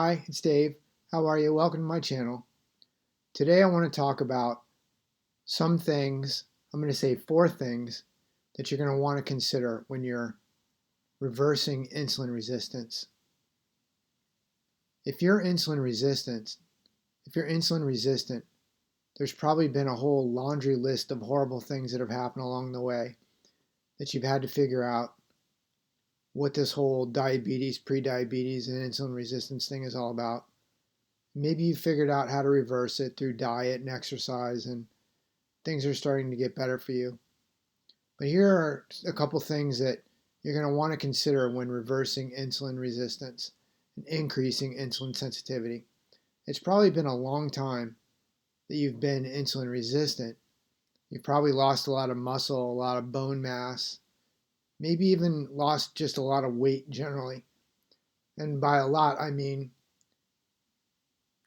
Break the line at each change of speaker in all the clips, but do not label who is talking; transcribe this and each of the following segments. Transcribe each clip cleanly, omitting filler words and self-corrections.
Hi, it's Dave. How are you? Welcome to my channel. Today I want to talk about some things, I'm going to say four things that you're going to want to consider when you're reversing insulin resistance. If you're insulin resistant, if you're insulin resistant, there's probably been a whole laundry list of horrible things that have happened along the way that you've had to figure out what this whole diabetes, pre-diabetes, and insulin resistance thing is all about. Maybe you figured out how to reverse it through diet and exercise, and things are starting to get better for you. But here are a couple things that you're going to want to consider when reversing insulin resistance and increasing insulin sensitivity. It's probably been a long time that you've been insulin resistant. You've probably lost a lot of muscle, a lot of bone mass, maybe even lost just a lot of weight generally. And by a lot, I mean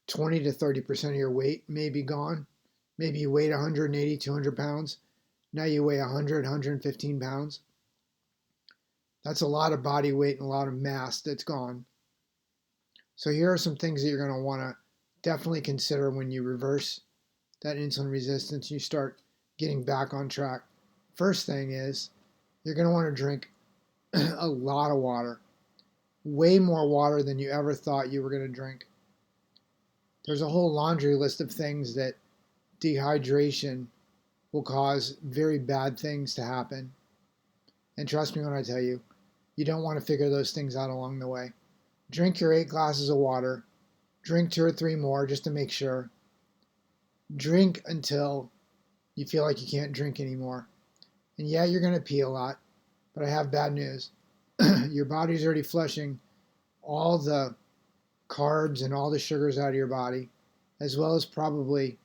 20 to 30% of your weight may be gone. Maybe you weighed 180, 200 pounds. Now you weigh 100, 115 pounds. That's a lot of body weight and a lot of mass that's gone. So here are some things that you're going to want to definitely consider when you reverse that insulin resistance. You start getting back on track. First thing is you're going to want to drink a lot of water, way more water than you ever thought you were going to drink. There's a whole laundry list of things that dehydration will cause very bad things to happen. And trust me when I tell you, you don't want to figure those things out along the way. Drink your 8 glasses of water. Drink 2 or 3 more just to make sure. Drink until you feel like you can't drink anymore. And yeah, you're going to pee a lot, but I have bad news. Your body's already flushing all the carbs and all the sugars out of your body, as well as probably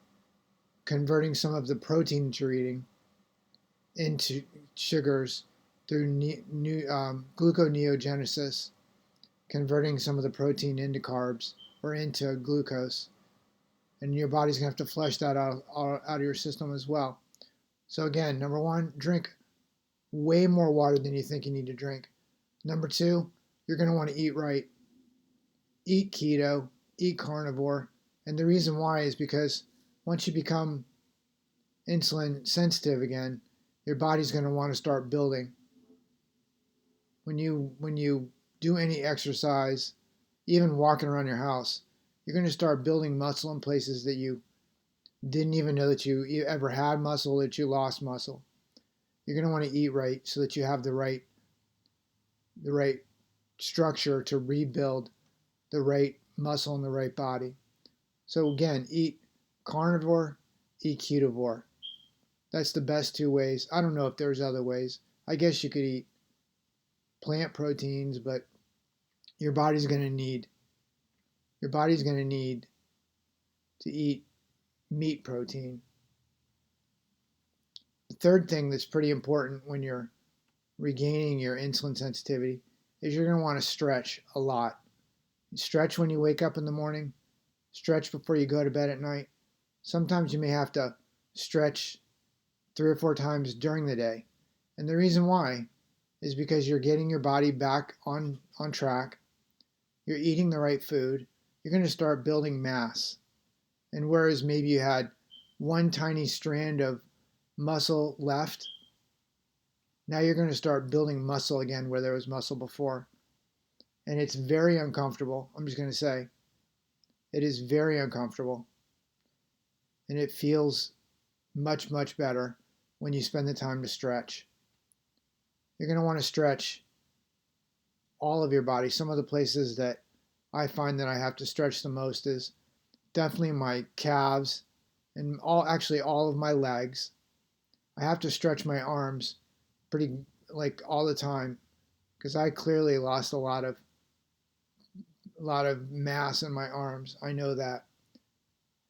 converting some of the protein that you're eating into sugars through gluconeogenesis, converting some of the protein into carbs or into glucose. And your body's going to have to flush that out of your system as well. So again, number one, drink way more water than you think you need to drink. Number two, you're going to want to eat right. Eat keto, eat carnivore. And the reason why is because once you become insulin sensitive again, your body's going to want to start building. When you do any exercise, even walking around your house, you're going to start building muscle in places that you didn't even know that you ever had muscle, that you lost muscle. You're going to want to eat right so that you have the right structure to rebuild the right muscle in the right body. So again, eat carnivore, eat ketovore. That's the best two ways. I don't know if there's other ways. I guess you could eat plant proteins, but your body's going to need to eat meat protein. The third thing that's pretty important when you're regaining your insulin sensitivity is you're going to want to stretch a lot. Stretch when you wake up in the morning, stretch before you go to bed at night. Sometimes you may have to stretch 3 or 4 times during the day. And the reason why is because you're getting your body back on track. You're eating the right food. You're going to start building mass. And whereas maybe you had one tiny strand of muscle left, now you're going to start building muscle again where there was muscle before. And it's very uncomfortable. I'm just going to say, it is very uncomfortable. And it feels much, much better when you spend the time to stretch. You're going to want to stretch all of your body. Some of the places that I find that I have to stretch the most is definitely my calves and all of my legs. I have to stretch my arms pretty all the time because I clearly lost a lot of mass in my arms. I know that.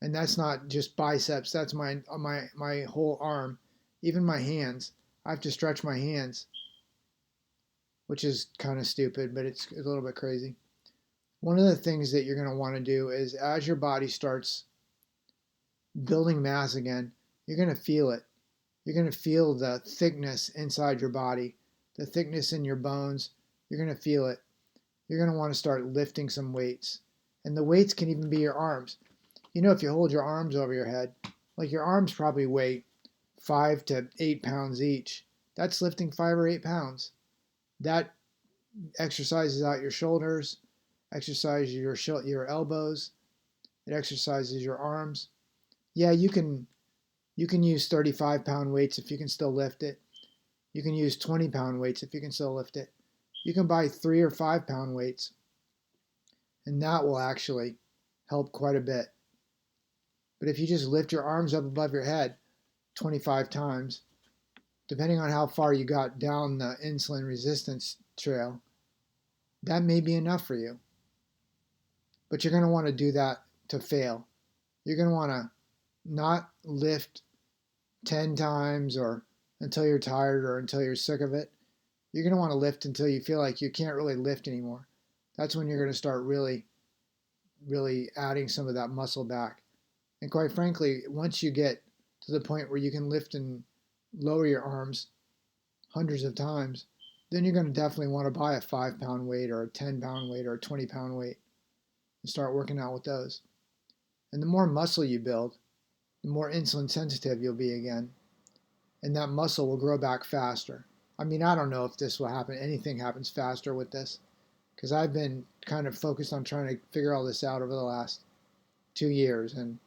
And that's not just biceps, that's my whole arm, even my hands. I have to stretch my hands, which is kind of stupid, but it's a little bit crazy. One of the things that you're going to want to do is as your body starts building mass again, you're going to feel it. You're going to feel the thickness inside your body, the thickness in your bones. You're going to feel it. You're going to want to start lifting some weights. And the weights can even be your arms. You know, if you hold your arms over your head, like your arms probably weigh 5 to 8 pounds each. That's lifting 5 or 8 pounds. That exercises out your shoulders, exercises your elbows, it exercises your arms. Yeah, you can use 35-pound weights if you can still lift it. You can use 20-pound weights if you can still lift it. You can buy 3 or 5 pound weights, and that will actually help quite a bit. But if you just lift your arms up above your head 25 times, depending on how far you got down the insulin resistance trail, that may be enough for you. But you're going to want to do that to fail. You're going to want to not lift 10 times or until you're tired or until you're sick of it. You're going to want to lift until you feel like you can't really lift anymore. That's when you're going to start really, really adding some of that muscle back. And quite frankly, once you get to the point where you can lift and lower your arms hundreds of times, then you're going to definitely want to buy a 5-pound weight or a 10-pound weight or a 20-pound weight and start working out with those. And the more muscle you build, the more insulin sensitive you'll be again. And that muscle will grow back faster. I mean, I don't know if this will happen. Anything happens faster with this, because I've been kind of focused on trying to figure all this out over the last 2 years, and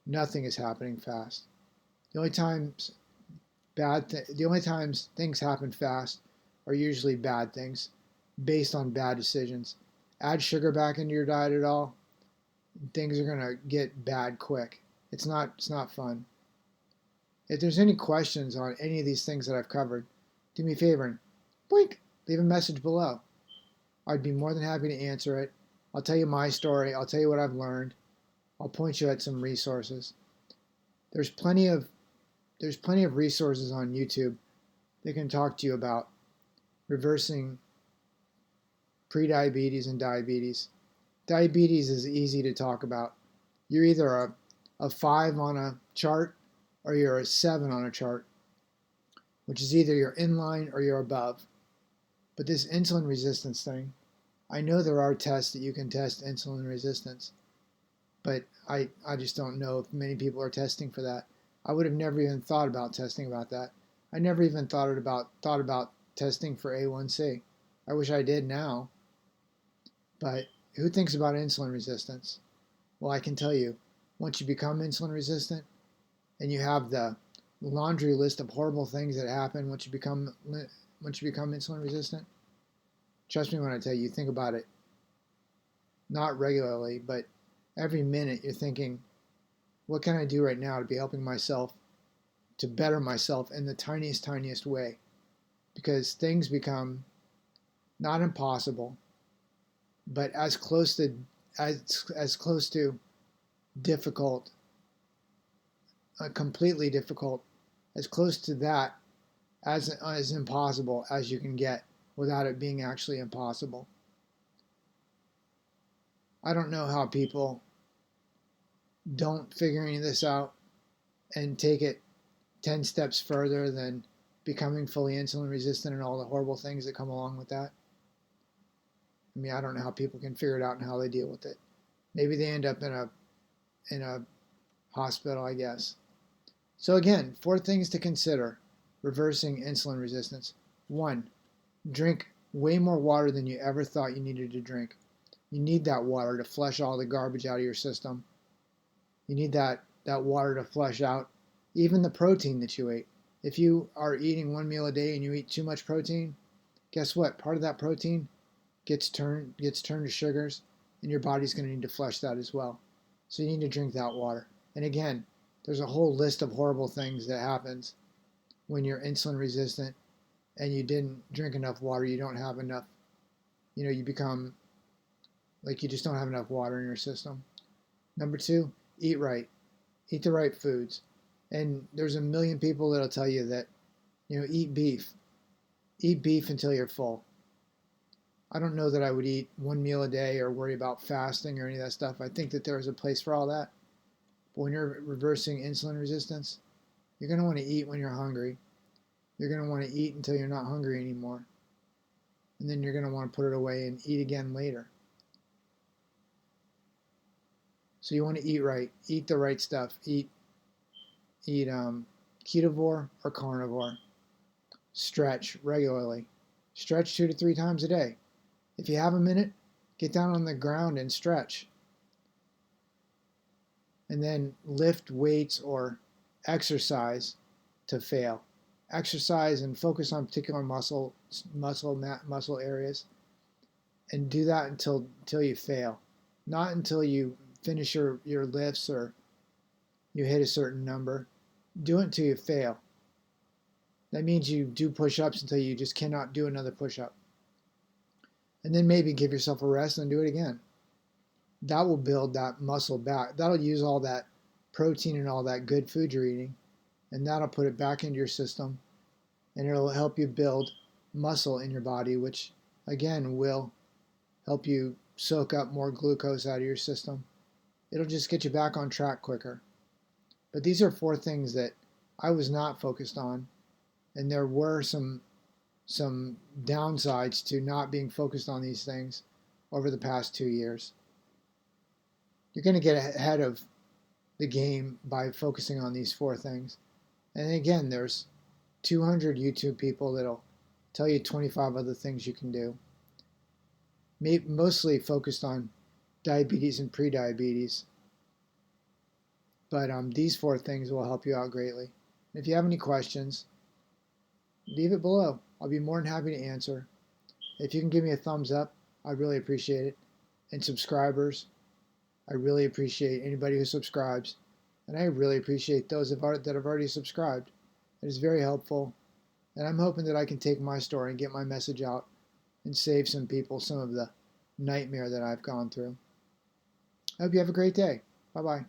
nothing is happening fast. The only times things happen fast are usually bad things, based on bad decisions. Add sugar back into your diet at all, things are gonna get bad quick. It's not fun. If there's any questions on any of these things that I've covered, do me a favor and blink, leave a message below. I'd be more than happy to answer it. I'll tell you my story. I'll tell you what I've learned. I'll point you at some resources. There's plenty of resources on YouTube that can talk to you about reversing prediabetes and diabetes. Diabetes is easy to talk about. You're either a 5 on a chart or you're a 7 on a chart, which is either you're in line or you're above. But this insulin resistance thing, I know there are tests that you can test insulin resistance, but I just don't know if many people are testing for that. I would have never even thought about testing about that. I never even thought about testing for A1C. I wish I did now. But who thinks about insulin resistance? Well, I can tell you, once you become insulin resistant and you have the laundry list of horrible things that happen once you become insulin resistant, trust me when I tell you, think about it. Not regularly, but every minute you're thinking, what can I do right now to be helping myself to better myself in the tiniest way? Because things become not impossible, but as close to difficult, completely difficult, as close to that as impossible as you can get without it being actually impossible. I don't know how people don't figure any of this out and take it 10 steps further than becoming fully insulin resistant and all the horrible things that come along with that. I mean, I don't know how people can figure it out and how they deal with it. Maybe they end up in a hospital, I guess. So again, 4 things to consider reversing insulin resistance. 1, drink way more water than you ever thought you needed to drink. You need that water to flush all the garbage out of your system. You need that water to flush out even the protein that you ate. If you are eating 1 meal a day and you eat too much protein, guess what? Part of that protein gets turned to sugars, and your body's going to need to flush that as well. So you need to drink that water. And again, there's a whole list of horrible things that happens when you're insulin resistant and you didn't drink enough water. You don't have enough, you become like you just don't have enough water in your system. Number 2, eat right. Eat the right foods. And there's a million people that'll tell you that, eat beef. Eat beef until you're full. I don't know that I would eat 1 meal a day or worry about fasting or any of that stuff. I think that there is a place for all that. But when you're reversing insulin resistance, you're going to want to eat when you're hungry. You're going to want to eat until you're not hungry anymore. And then you're going to want to put it away and eat again later. So you want to eat right, eat the right stuff, eat ketovore or carnivore. Stretch regularly. Stretch 2 to 3 times a day. If you have a minute, get down on the ground and stretch. And then lift weights or exercise to fail. Exercise and focus on particular muscle areas, and do that until you fail. Not until you finish your lifts or you hit a certain number. Do it until you fail. That means you do push-ups until you just cannot do another push-up. And then maybe give yourself a rest and do it again. That will build that muscle back. That'll use all that protein and all that good food you're eating, and that'll put it back into your system, and it'll help you build muscle in your body, which again will help you soak up more glucose out of your system. It'll just get you back on track quicker. But these are 4 things that I was not focused on, and there were some downsides to not being focused on these things over the past 2 years. You're going to get ahead of the game by focusing on these 4 things. And again, there's 200 YouTube people that'll tell you 25 other things you can do. Mostly focused on diabetes and pre-diabetes. But these 4 things will help you out greatly. If you have any questions, leave it below. I'll be more than happy to answer. If you can give me a thumbs up, I'd really appreciate it. And subscribers, I really appreciate anybody who subscribes. And I really appreciate those that have already subscribed. It is very helpful. And I'm hoping that I can take my story and get my message out and save some people some of the nightmare that I've gone through. I hope you have a great day. Bye-bye.